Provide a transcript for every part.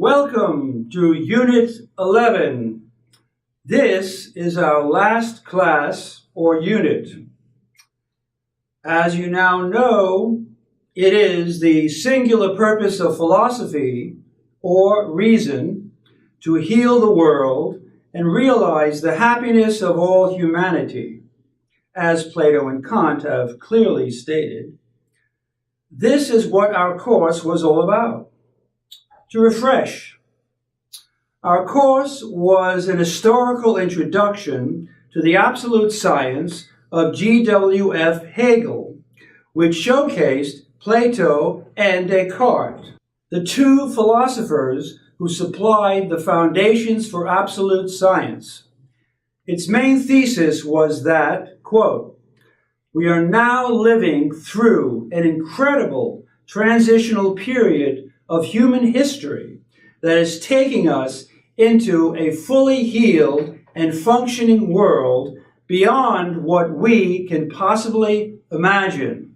Welcome to Unit 11. This is our last class or unit. As you now know, it is the singular purpose of philosophy or reason to heal the world and realize the happiness of all humanity, as Plato and Kant have clearly stated. This is what our course was all about. To refresh, our course was an historical introduction to the absolute science of G.W.F. Hegel, which showcased Plato and Descartes, the two philosophers who supplied the foundations for absolute science. Its main thesis was that, quote, "We are now living through an incredible transitional period of human history that is taking us into a fully healed and functioning world beyond what we can possibly imagine.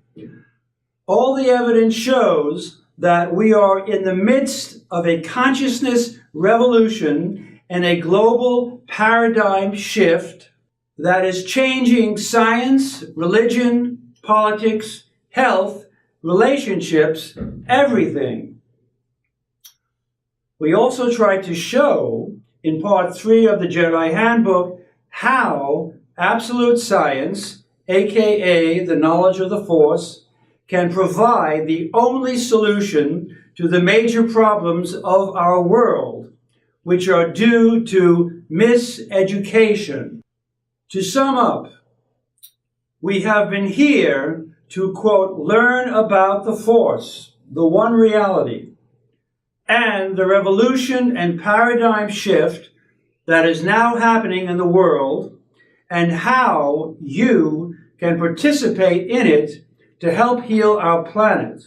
All the evidence shows that we are in the midst of a consciousness revolution and a global paradigm shift that is changing science, religion, politics, health, relationships, everything." We also tried to show, in Part 3 of the Jedi Handbook, how absolute science, aka the knowledge of the Force, can provide the only solution to the major problems of our world, which are due to miseducation. To sum up, we have been here to, quote, learn about the Force, the one reality, and the revolution and paradigm shift that is now happening in the world, and how you can participate in it to help heal our planet.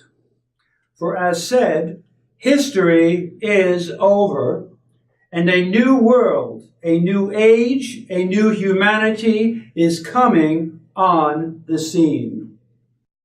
For as said, history is over, and a new world, a new age, a new humanity is coming on the scene.